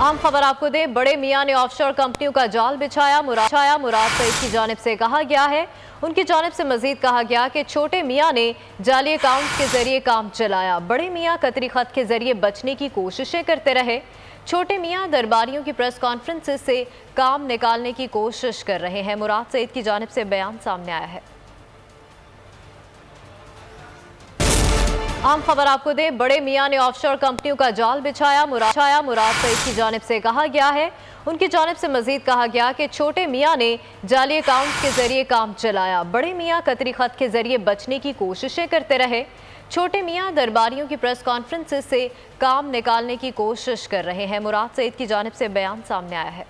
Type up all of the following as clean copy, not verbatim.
आम खबर आपको दें, बड़े मियां ने ऑफशोर कंपनियों का जाल बिछाया। मुराद सईद की जानिब से कहा गया है, उनकी जानिब से मजीद कहा गया कि छोटे मियां ने जाली अकाउंट के जरिए काम चलाया। बड़े मियां कतरी खत के जरिए बचने की कोशिशें करते रहे। छोटे मियां दरबारियों की प्रेस कॉन्फ्रेंस से काम निकालने की कोशिश कर रहे हैं। मुराद सईद की जानिब से बयान सामने आया है। आम खबर आपको दें, बड़े मियां ने ऑफशोर कंपनियों का जाल बिछाया। मुराद सईद की जानिब से कहा गया है, उनकी जानिब से मजीद कहा गया कि छोटे मियां ने जाली अकाउंट के जरिए काम चलाया। बड़े मियां कतरी खत के जरिए बचने की कोशिशें करते रहे। छोटे मियां दरबारियों की प्रेस कॉन्फ्रेंस से काम निकालने की कोशिश कर रहे हैं। मुराद सईद की जानिब से बयान सामने आया है।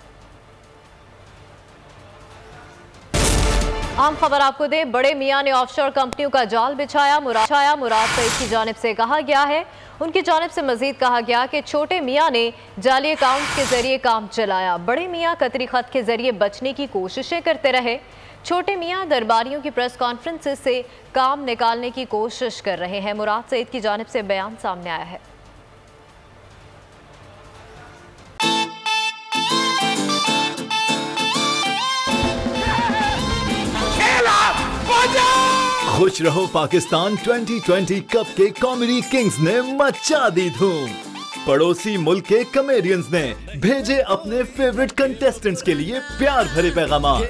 आम खबर आपको दें, बड़े मियां ने ऑफशोर कंपनियों का जाल बिछाया। मुराद सईद की जानिब से कहा गया है, उनकी जानिब से मजीद कहा गया कि छोटे मियां ने जाली अकाउंट के जरिए काम चलाया। बड़े मियां कतरी खत के जरिए बचने की कोशिशें करते रहे। छोटे मियां दरबारियों की प्रेस कॉन्फ्रेंस से काम निकालने की कोशिश कर रहे हैं। मुराद सईद की जानिब से बयान सामने आया है। खुश रहो पाकिस्तान 2020 कप के कॉमेडी किंग्स ने मचा दी धूम। पड़ोसी मुल्क के कॉमेडियंस ने भेजे अपने फेवरेट कंटेस्टेंट्स के लिए प्यार भरे पैगाम।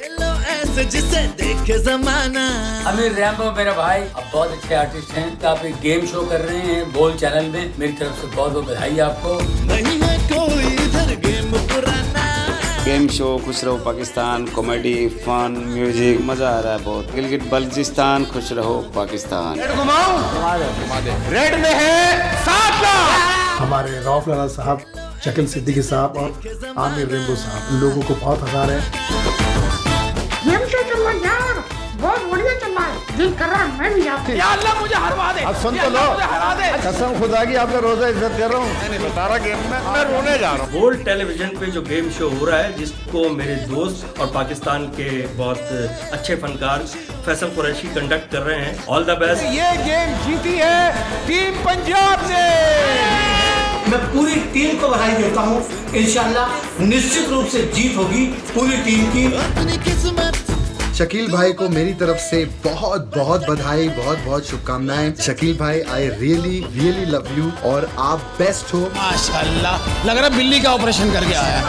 जिसे देखे जमाना। अमीर रैम्बो मेरा भाई अब बहुत अच्छे आर्टिस्ट हैं। तो आप एक गेम शो कर रहे हैं बोल चैनल में, मेरी तरफ से बहुत बहुत बधाई आपको। नहीं है कोई इधर गेम पुराना। गेम शो खुश रहो पाकिस्तान, कॉमेडी, फन, म्यूजिक, मजा आ रहा है बहुत। गिलगित बल्चिस्तान खुश रहो पाकिस्तान। रेड में है 7 लाख। हमारे रऊफ लाला साहब, शकील सिद्दीकी साहब और आमिर रैम्बो साहब लोगों को बहुत हंसा रहे हैं। गेम शो चल रहा है यार, बहुत बढ़िया चल रहा है। दिल कर रहा है मैं भी जाऊँ। या अल्लाह मुझे हरवा दे। अब सुन तो लो, कसम खुदा की आपका रोजा इज्जत कर रहा हूँ। नहीं बता रहा गेम में मैं रोने जा रहा हूँ। बोल्ड टेलीविजन पे जो गेम शो हो रहा है, जिसको मेरे दोस्त और पाकिस्तान के बहुत अच्छे फनकार फैसल कुरैशी कंडक्ट कर रहे हैं। All the best. ये गेम जीती है टीम पंजाब ने। मैं पूरी टीम को बधाई देता हूँ। इंशाल्लाह निश्चित रूप से जीत होगी पूरी टीम की। शकील भाई को मेरी तरफ से बहुत बहुत बधाई, बहुत बहुत शुभकामनाएं। शकील भाई, आई रियली लव यू और आप बेस्ट हो। माशाल्लाह, लग रहा है बिल्ली का ऑपरेशन करके आया।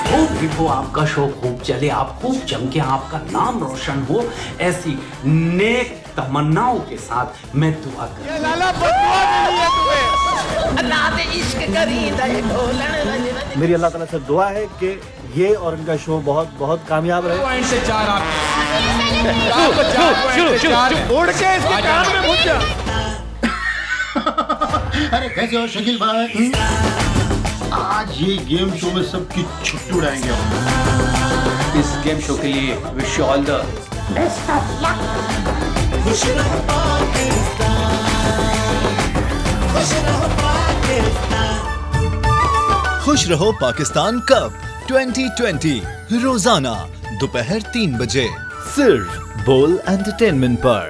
खूब हिट आपका शो, खूब चले, आप खूब जम के आपका नाम रोशन हो, ऐसी नेक तमन्नाओं के साथ मैं दुआ करता हूं। लाला बदुआ मिली है तुम्हें। मेरी अल्लाह ताला से दुआ है कि ये और इनका शो बहुत बहुत कामयाब रहे। पॉइंट से 4 उड़ के इसके कान में घुस जा। अरे कैसे हो शकील भाई? आज ये गेम शो में सबकी छुट्टी उड़ाएंगे हम। इस गेम शो के लिए wish you all the best of luck. खुश रहो पाकिस्तान, खुश रहो पाकिस्तान। खुश रहो पाकिस्तान कप 2020 रोजाना दोपहर 3 बजे सिर्फ बोल एंटरटेनमेंट पर।